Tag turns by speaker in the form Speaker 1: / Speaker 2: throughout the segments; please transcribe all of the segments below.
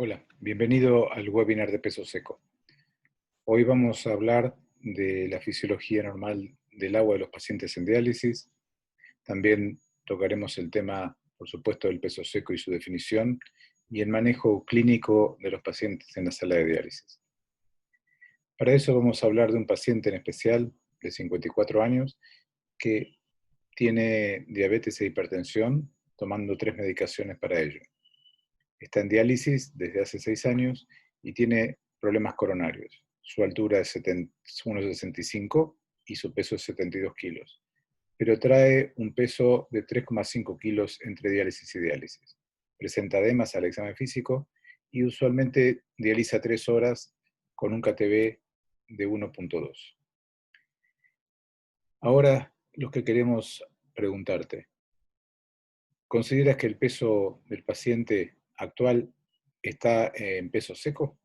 Speaker 1: Hola, bienvenido al webinar de peso seco. Hoy vamos a hablar de la fisiología normal del agua de los pacientes en diálisis. También tocaremos el tema, por supuesto, del peso seco y su definición, y el manejo clínico de los pacientes en la sala de diálisis. Para eso vamos a hablar de un paciente en especial de 54 años que tiene diabetes e hipertensión, tomando 3 medicaciones para ello. Está en diálisis desde hace 6 años y tiene problemas coronarios. Su altura es 1,65 y su peso es 72 kilos, pero trae un peso de 3,5 kilos entre diálisis y diálisis. Presenta edemas al examen físico y usualmente dializa 3 horas con un KTB de 1,2. Ahora, lo que queremos preguntarte: ¿consideras que el peso del paciente actual está en peso seco?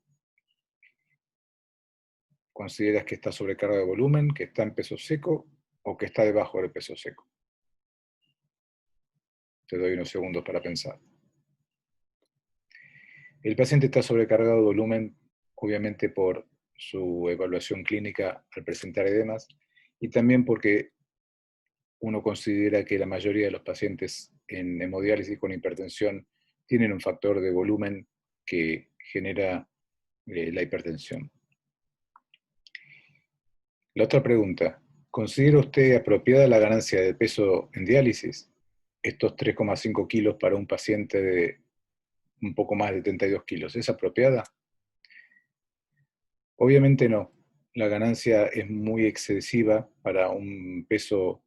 Speaker 1: ¿Consideras que está sobrecarga de volumen, que está en peso seco o que está debajo del peso seco? Te doy unos segundos para pensar. El paciente está sobrecargado de volumen, obviamente por su evaluación clínica al presentar edemas, y también porque uno considera que la mayoría de los pacientes en hemodiálisis con hipertensión tienen un factor de volumen que genera la hipertensión. La otra pregunta: ¿considera usted apropiada la ganancia de peso en diálisis? Estos 3,5 kilos para un paciente de un poco más de 32 kilos, ¿es apropiada? Obviamente no. La ganancia es muy excesiva para un peso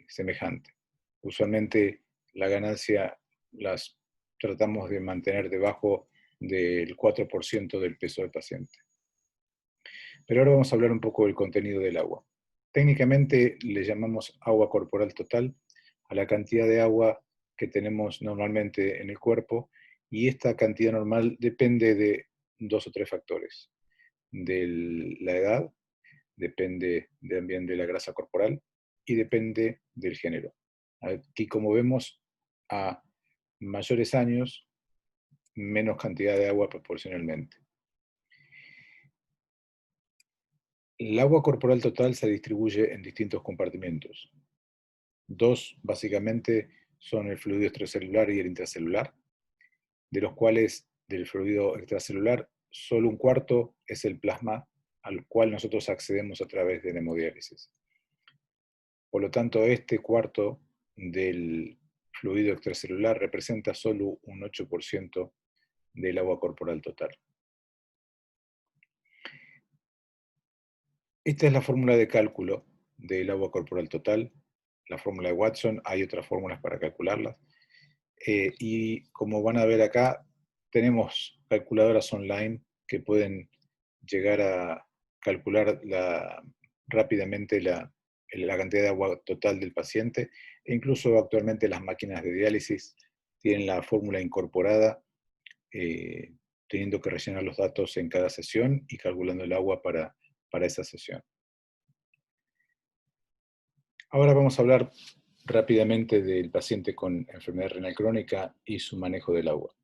Speaker 1: semejante. Usualmente la ganancia las tratamos de mantener debajo del 4% del peso del paciente. Pero ahora vamos a hablar un poco del contenido del agua. Técnicamente le llamamos agua corporal total a la cantidad de agua que tenemos normalmente en el cuerpo, y esta cantidad normal depende de 2 o 3 factores: de la edad, depende también de la grasa corporal y depende del género. Aquí, como vemos, a mayores años, menos cantidad de agua proporcionalmente. El agua corporal total se distribuye en distintos compartimentos. 2 básicamente son el fluido extracelular y el intracelular, de los cuales del fluido extracelular solo un cuarto es el plasma al cual nosotros accedemos a través de la hemodiálisis. Por lo tanto, este cuarto del fluido extracelular representa solo un 8% del agua corporal total. Esta es la fórmula de cálculo del agua corporal total, la fórmula de Watson. Hay otras fórmulas para calcularlas. Y como van a ver acá, tenemos calculadoras online que pueden llegar a calcular rápidamente la cantidad de agua total del paciente, e incluso actualmente las máquinas de diálisis tienen la fórmula incorporada, teniendo que rellenar los datos en cada sesión y calculando el agua para esa sesión. Ahora vamos a hablar rápidamente del paciente con enfermedad renal crónica y su manejo del agua.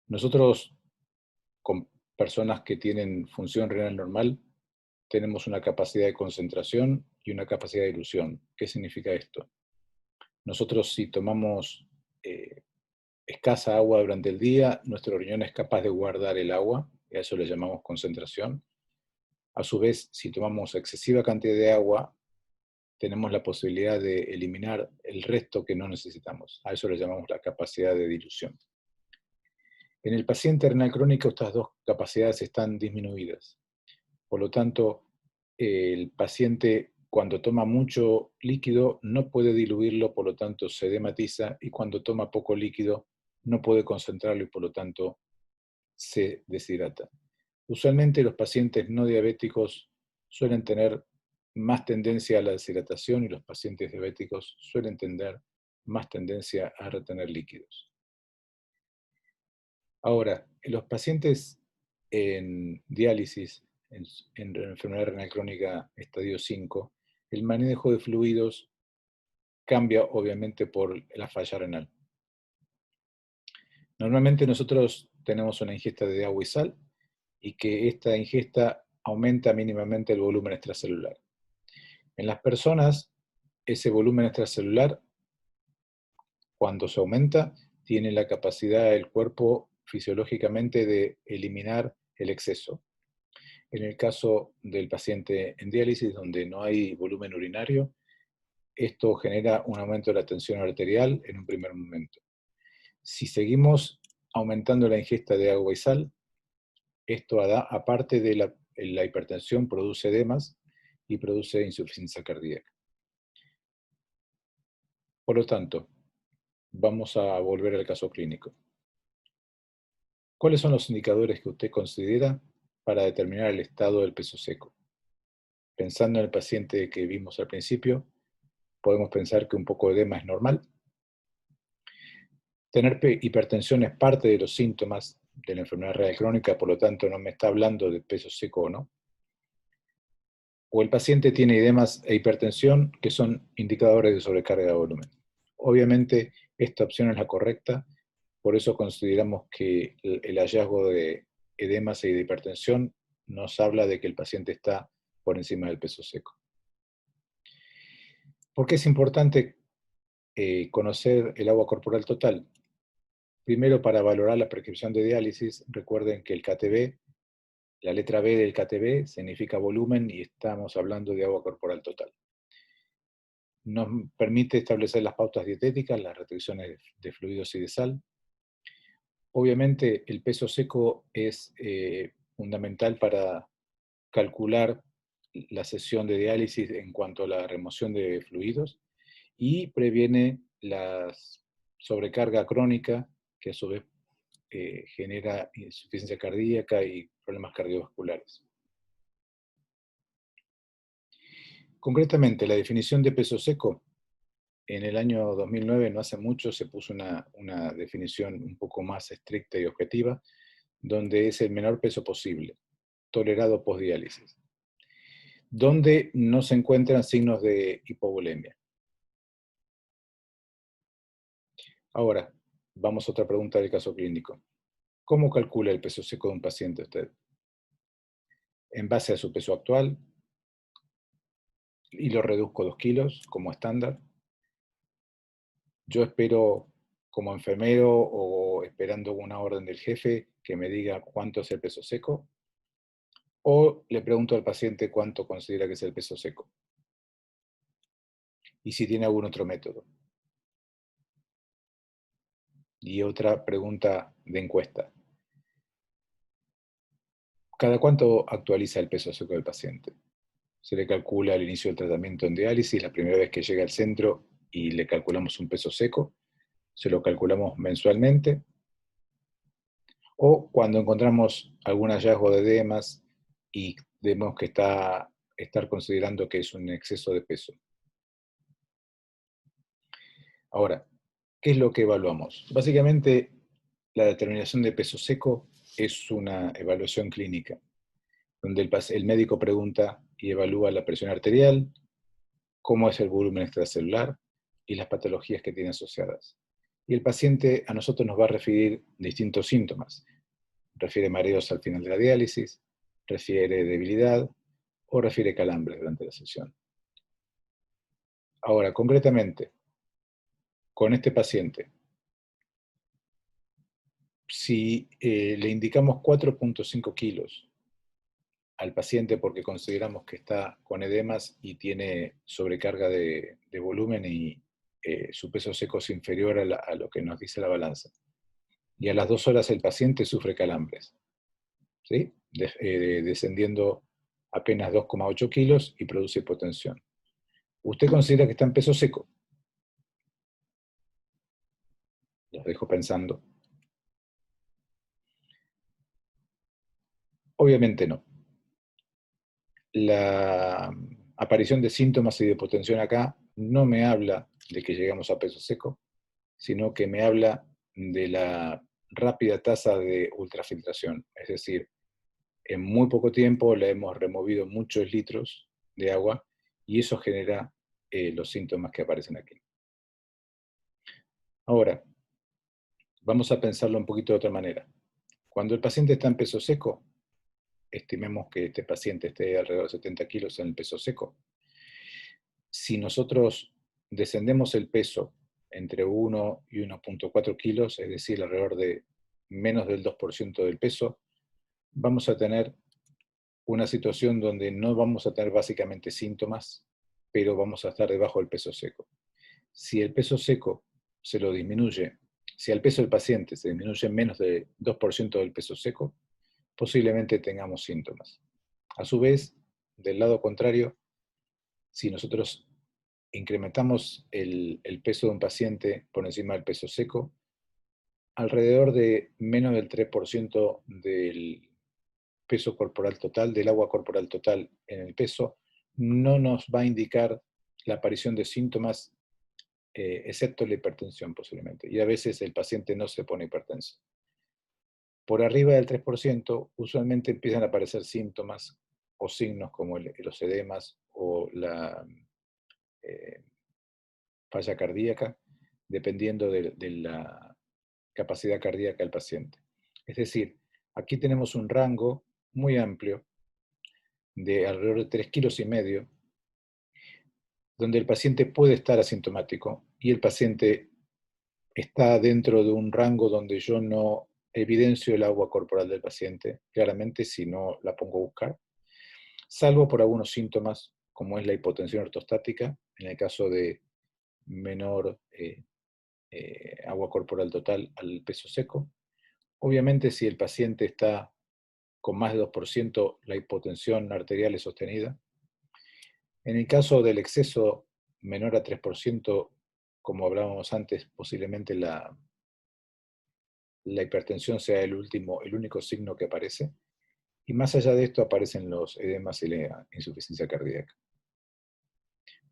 Speaker 1: Nosotros, con personas que tienen función renal normal, tenemos una capacidad de concentración y una capacidad de dilución. ¿Qué significa esto? Nosotros, si tomamos escasa agua durante el día, nuestro riñón es capaz de guardar el agua, y a eso le llamamos concentración. A su vez, si tomamos excesiva cantidad de agua, tenemos la posibilidad de eliminar el resto que no necesitamos. A eso le llamamos la capacidad de dilución. En el paciente renal crónico, estas dos capacidades están disminuidas. Por lo tanto, el paciente, cuando toma mucho líquido, no puede diluirlo, por lo tanto se edematiza, y cuando toma poco líquido no puede concentrarlo y por lo tanto se deshidrata. Usualmente los pacientes no diabéticos suelen tener más tendencia a la deshidratación, y los pacientes diabéticos suelen tener más tendencia a retener líquidos. Ahora, en los pacientes en diálisis, en enfermedad renal crónica estadio 5, el manejo de fluidos cambia obviamente por la falla renal. Normalmente nosotros tenemos una ingesta de agua y sal, y que esta ingesta aumenta mínimamente el volumen extracelular. En las personas, ese volumen extracelular, cuando se aumenta, tiene la capacidad del cuerpo fisiológicamente de eliminar el exceso. En el caso del paciente en diálisis, donde no hay volumen urinario, esto genera un aumento de la tensión arterial en un primer momento. Si seguimos aumentando la ingesta de agua y sal, esto, aparte de la hipertensión, produce edemas y produce insuficiencia cardíaca. Por lo tanto, vamos a volver al caso clínico. ¿Cuáles son los indicadores que usted considera para determinar el estado del peso seco? Pensando en el paciente que vimos al principio, podemos pensar que un poco de edema es normal. Tener hipertensión es parte de los síntomas de la enfermedad renal crónica, por lo tanto no me está hablando de peso seco o no. O el paciente tiene edemas e hipertensión, que son indicadores de sobrecarga de volumen. Obviamente esta opción es la correcta, por eso consideramos que el hallazgo de edemas y de hipertensión nos habla de que el paciente está por encima del peso seco. ¿Por qué es importante conocer el agua corporal total? Primero, para valorar la prescripción de diálisis, recuerden que el KTB, la letra B del KTB significa volumen y estamos hablando de agua corporal total. Nos permite establecer las pautas dietéticas, las restricciones de fluidos y de sal. Obviamente el peso seco es fundamental para calcular la sesión de diálisis en cuanto a la remoción de fluidos y previene la sobrecarga crónica, que a su vez genera insuficiencia cardíaca y problemas cardiovasculares. Concretamente, la definición de peso seco, en el año 2009, no hace mucho, se puso una definición un poco más estricta y objetiva, donde es el menor peso posible, tolerado postdiálisis, donde no se encuentran signos de hipovolemia. Ahora, vamos a otra pregunta del caso clínico. ¿Cómo calcula el peso seco de un paciente usted? ¿En base a su peso actual? Y lo reduzco 2 kilos como estándar. Yo espero como enfermero o esperando una orden del jefe que me diga cuánto es el peso seco, o le pregunto al paciente cuánto considera que es el peso seco y si tiene algún otro método. Y otra pregunta de encuesta. ¿Cada cuánto actualiza el peso seco del paciente? Se le calcula al inicio del tratamiento en diálisis, la primera vez que llega al centro y le calculamos un peso seco, se lo calculamos mensualmente, o cuando encontramos algún hallazgo de edemas y vemos que estar considerando que es un exceso de peso. Ahora, ¿qué es lo que evaluamos? Básicamente, la determinación de peso seco es una evaluación clínica, donde el médico pregunta y evalúa la presión arterial, cómo es el volumen extracelular y las patologías que tiene asociadas. Y el paciente a nosotros nos va a referir distintos síntomas. Refiere mareos al final de la diálisis, refiere debilidad o refiere calambres durante la sesión. Ahora, concretamente, con este paciente, si le indicamos 4.5 kilos al paciente porque consideramos que está con edemas y tiene sobrecarga de volumen y su peso seco es inferior a lo que nos dice la balanza, y a las 2 horas el paciente sufre calambres, ¿sí? Descendiendo apenas 2,8 kilos y produce hipotensión. ¿Usted considera que está en peso seco? Los dejo pensando. Obviamente no. La aparición de síntomas y de hipotensión acá no me habla de que llegamos a peso seco, sino que me habla de la rápida tasa de ultrafiltración. Es decir, en muy poco tiempo le hemos removido muchos litros de agua y eso genera los síntomas que aparecen aquí. Ahora, vamos a pensarlo un poquito de otra manera. Cuando el paciente está en peso seco, estimemos que este paciente esté alrededor de 70 kilos en el peso seco. Si nosotros descendemos el peso entre 1 y 1,4 kilos, es decir, alrededor de menos del 2% del peso, vamos a tener una situación donde no vamos a tener básicamente síntomas, pero vamos a estar debajo del peso seco. Si el peso seco se lo disminuye, si al peso del paciente se disminuye menos del 2% del peso seco, posiblemente tengamos síntomas. A su vez, del lado contrario, si nosotros incrementamos el peso de un paciente por encima del peso seco, alrededor de menos del 3% del peso corporal total, del agua corporal total en el peso, no nos va a indicar la aparición de síntomas, excepto la hipertensión posiblemente. Y a veces el paciente no se pone hipertenso. Por arriba del 3%, usualmente empiezan a aparecer síntomas o signos como los edemas o la falla cardíaca, dependiendo de la capacidad cardíaca del paciente. Es decir, aquí tenemos un rango muy amplio de alrededor de 3,5 kilos, donde el paciente puede estar asintomático y el paciente está dentro de un rango donde yo no evidencio el agua corporal del paciente, claramente si no la pongo a buscar, salvo por algunos síntomas, como es la hipotensión ortostática, en el caso de menor agua corporal total al peso seco. Obviamente, si el paciente está con más de 2%, la hipotensión arterial es sostenida. En el caso del exceso menor a 3%, como hablábamos antes, posiblemente la hipertensión sea el único signo que aparece. Y más allá de esto aparecen los edemas y la insuficiencia cardíaca.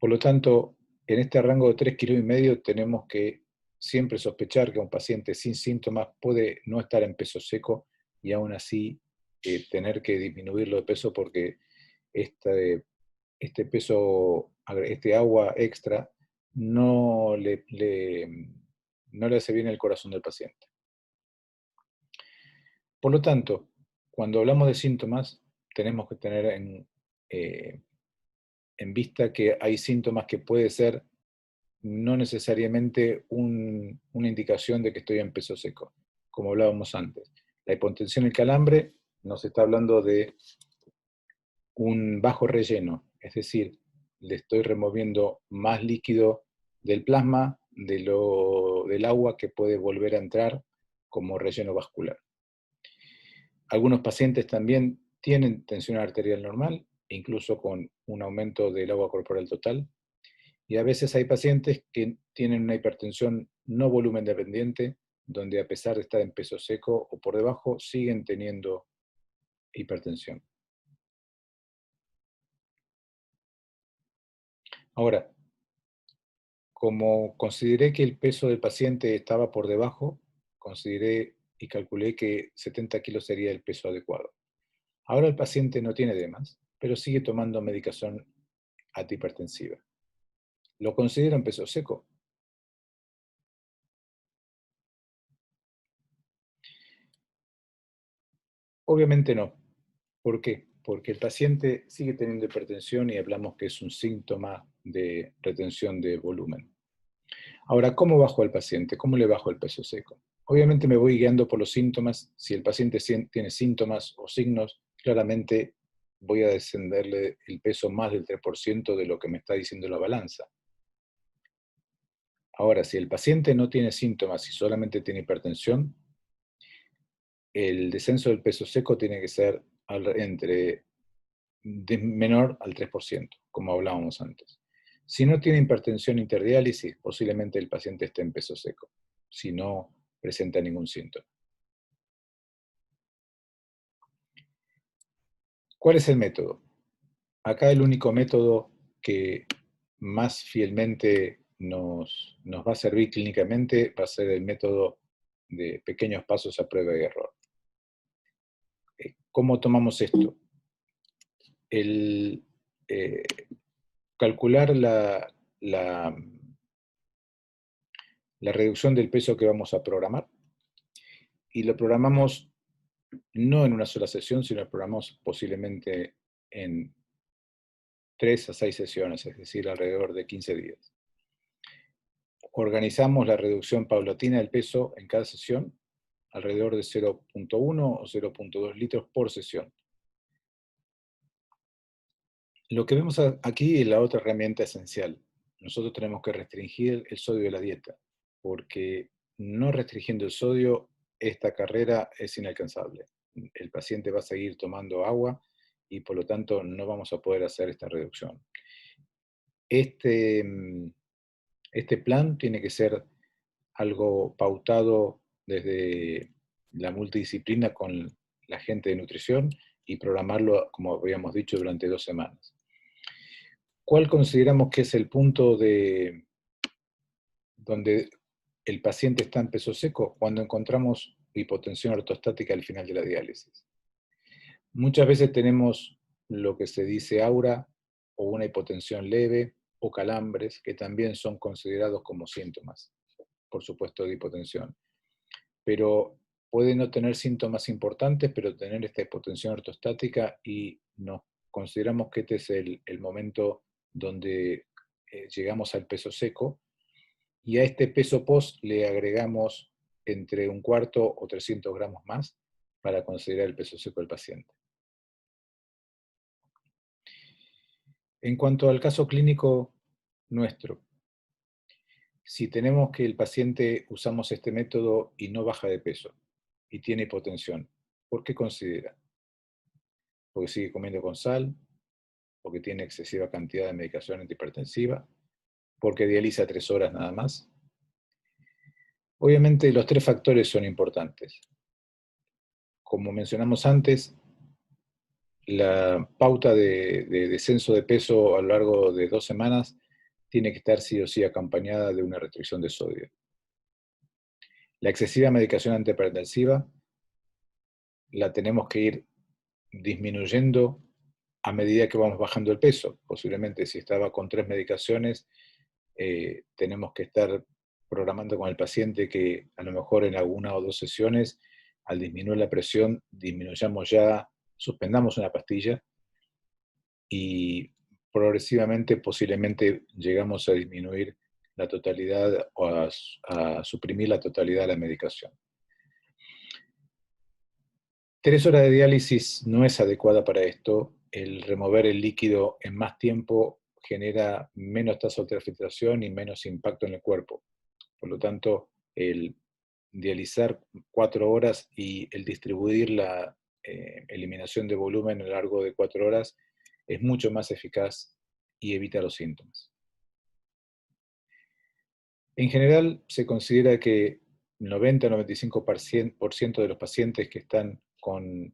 Speaker 1: Por lo tanto, en este rango de 3,5 kilos tenemos que siempre sospechar que un paciente sin síntomas puede no estar en peso seco y aún así tener que disminuirlo de peso porque este peso, este agua extra no no le hace bien al corazón del paciente. Por lo tanto, cuando hablamos de síntomas, tenemos que tener en vista que hay síntomas que puede ser no necesariamente una indicación de que estoy en peso seco, como hablábamos antes. La hipotensión y el calambre nos está hablando de un bajo relleno, es decir, le estoy removiendo más líquido del plasma del agua que puede volver a entrar como relleno vascular. Algunos pacientes también tienen tensión arterial normal, incluso con un aumento del agua corporal total, y a veces hay pacientes que tienen una hipertensión no volumen dependiente, donde a pesar de estar en peso seco o por debajo, siguen teniendo hipertensión. Ahora, como consideré que el peso del paciente estaba por debajo, consideré y calculé que 70 kilos sería el peso adecuado. Ahora el paciente no tiene edemas, pero sigue tomando medicación antihipertensiva. ¿Lo considero en peso seco? Obviamente no. ¿Por qué? Porque el paciente sigue teniendo hipertensión y hablamos que es un síntoma de retención de volumen. Ahora, ¿cómo bajo al paciente? ¿Cómo le bajo el peso seco? Obviamente me voy guiando por los síntomas. Si el paciente tiene síntomas o signos, claramente voy a descenderle el peso más del 3% de lo que me está diciendo la balanza. Ahora, si el paciente no tiene síntomas y solamente tiene hipertensión, el descenso del peso seco tiene que ser entre menor al 3%, como hablábamos antes. Si no tiene hipertensión interdiálisis, posiblemente el paciente esté en peso seco, si no presenta ningún síntoma. ¿Cuál es el método? Acá el único método que más fielmente nos va a servir clínicamente va a ser el método de pequeños pasos a prueba y error. ¿Cómo tomamos esto? El calcular la reducción del peso que vamos a programar y lo programamos no en una sola sesión, sino programamos posiblemente en 3 a 6 sesiones, es decir, alrededor de 15 días. Organizamos la reducción paulatina del peso en cada sesión, alrededor de 0,1 o 0,2 litros por sesión. Lo que vemos aquí es la otra herramienta esencial. Nosotros tenemos que restringir el sodio de la dieta, porque no restringiendo el sodio, esta carrera es inalcanzable. El paciente va a seguir tomando agua y por lo tanto no vamos a poder hacer esta reducción. Este, este plan tiene que ser algo pautado desde la multidisciplina con la gente de nutrición y programarlo, como habíamos dicho, durante 2 semanas. ¿Cuál consideramos que es el punto donde el paciente está en peso seco? Cuando encontramos hipotensión ortostática al final de la diálisis. Muchas veces tenemos lo que se dice aura o una hipotensión leve o calambres, que también son considerados como síntomas, por supuesto, de hipotensión. Pero puede no tener síntomas importantes, pero tener esta hipotensión ortostática y nos consideramos que este es el momento donde llegamos al peso seco y a este peso post le agregamos entre 1/4 o 300 gramos más para considerar el peso seco del paciente. En cuanto al caso clínico nuestro, si tenemos que el paciente usamos este método y no baja de peso y tiene hipotensión, ¿por qué considera? Porque sigue comiendo con sal, porque tiene excesiva cantidad de medicación antihipertensiva, porque dializa 3 horas nada más. Obviamente los 3 factores son importantes. Como mencionamos antes, la pauta de descenso de peso a lo largo de 2 semanas tiene que estar sí o sí acompañada de una restricción de sodio. La excesiva medicación antihipertensiva la tenemos que ir disminuyendo a medida que vamos bajando el peso. Posiblemente si estaba con 3 medicaciones, tenemos que estar programando con el paciente que a lo mejor en alguna o 2 sesiones, al disminuir la presión, disminuyamos ya, suspendamos una pastilla y progresivamente posiblemente llegamos a disminuir la totalidad o a suprimir la totalidad de la medicación. 3 horas de diálisis no es adecuada para esto. El remover el líquido en más tiempo genera menos tasa de ultrafiltración y menos impacto en el cuerpo. Por lo tanto, el dializar 4 horas y el distribuir la eliminación de volumen a lo largo de 4 horas es mucho más eficaz y evita los síntomas. En general, se considera que 90-95% de los pacientes que están con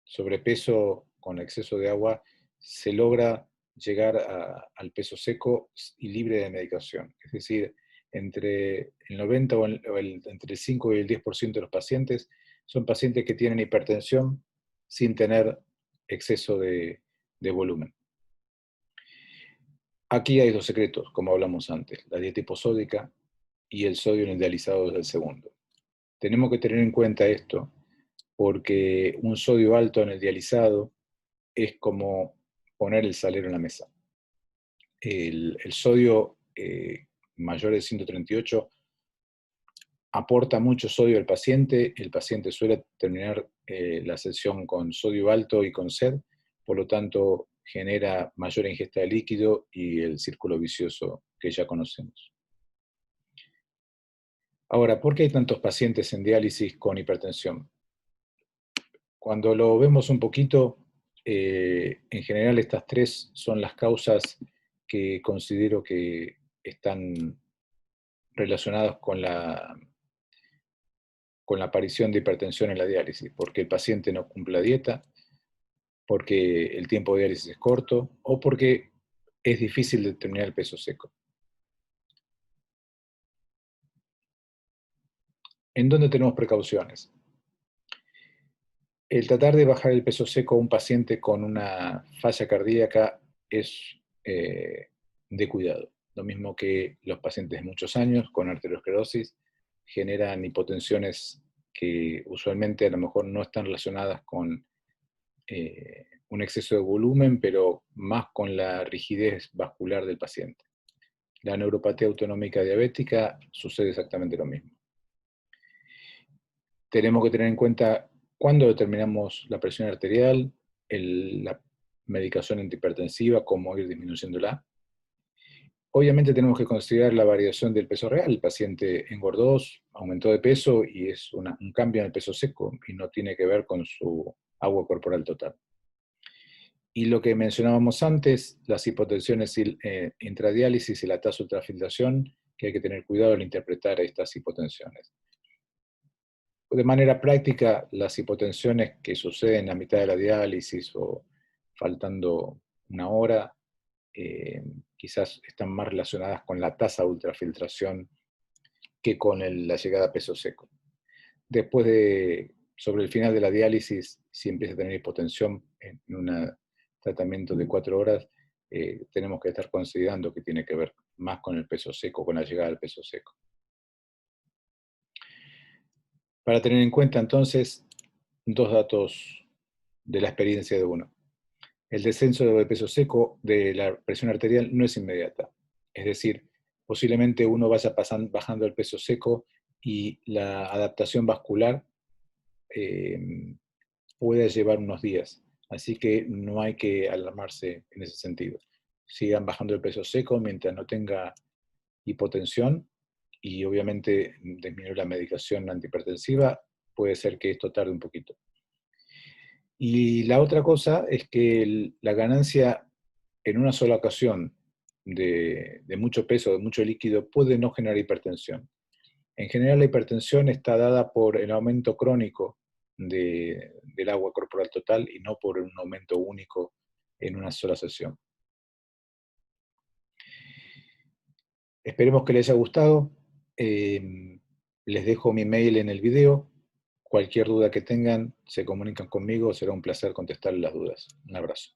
Speaker 1: sobrepeso, con exceso de agua, se logra llegar al peso seco y libre de medicación. Es decir, entre el 90 entre el 5 y el 10% de los pacientes son pacientes que tienen hipertensión sin tener exceso de volumen. Aquí hay 2 secretos, como hablamos antes, la dieta hiposódica y el sodio en el dializado es el segundo. Tenemos que tener en cuenta esto, porque un sodio alto en el dializado es como poner el salero en la mesa. El sodio mayor de 138 aporta mucho sodio al paciente, el paciente suele terminar la sesión con sodio alto y con sed, por lo tanto genera mayor ingesta de líquido y el círculo vicioso que ya conocemos. Ahora, ¿por qué hay tantos pacientes en diálisis con hipertensión? Cuando lo vemos un poquito, en general estas 3 son las causas que considero que están relacionadas con la aparición de hipertensión en la diálisis, porque el paciente no cumple la dieta, porque el tiempo de diálisis es corto o porque es difícil determinar el peso seco. ¿En dónde tenemos precauciones? El tratar de bajar el peso seco a un paciente con una falla cardíaca es de cuidado. Lo mismo que los pacientes de muchos años con arteriosclerosis generan hipotensiones que usualmente a lo mejor no están relacionadas con un exceso de volumen, pero más con la rigidez vascular del paciente. La neuropatía autonómica diabética sucede exactamente lo mismo. Tenemos que tener en cuenta cuándo determinamos la presión arterial, la medicación antihipertensiva, cómo ir disminuyéndola. Obviamente tenemos que considerar la variación del peso real. El paciente engordó, aumentó de peso y es un cambio en el peso seco y no tiene que ver con su agua corporal total. Y lo que mencionábamos antes, las hipotensiones intradiálisis y la tasa de ultrafiltración, que hay que tener cuidado al interpretar estas hipotensiones. De manera práctica, las hipotensiones que suceden a mitad de la diálisis o faltando una hora, quizás están más relacionadas con la tasa de ultrafiltración que con la llegada a peso seco. Sobre el final de la diálisis, si empieza a tener hipotensión en un tratamiento de 4 horas, tenemos que estar considerando que tiene que ver más con el peso seco, con la llegada al peso seco. Para tener en cuenta entonces, dos datos de la experiencia de uno. El descenso de peso seco de la presión arterial no es inmediata. Es decir, posiblemente uno vaya bajando el peso seco y la adaptación vascular puede llevar unos días. Así que no hay que alarmarse en ese sentido. Sigan bajando el peso seco mientras no tenga hipotensión y obviamente disminuir la medicación antihipertensiva. Puede ser que esto tarde un poquito. Y la otra cosa es que la ganancia en una sola ocasión de mucho peso, de mucho líquido, puede no generar hipertensión. En general la hipertensión está dada por el aumento crónico del agua corporal total y no por un aumento único en una sola sesión. Esperemos que les haya gustado. Les dejo mi mail en el video. Cualquier duda que tengan, se comunican conmigo. Será un placer contestarles las dudas. Un abrazo.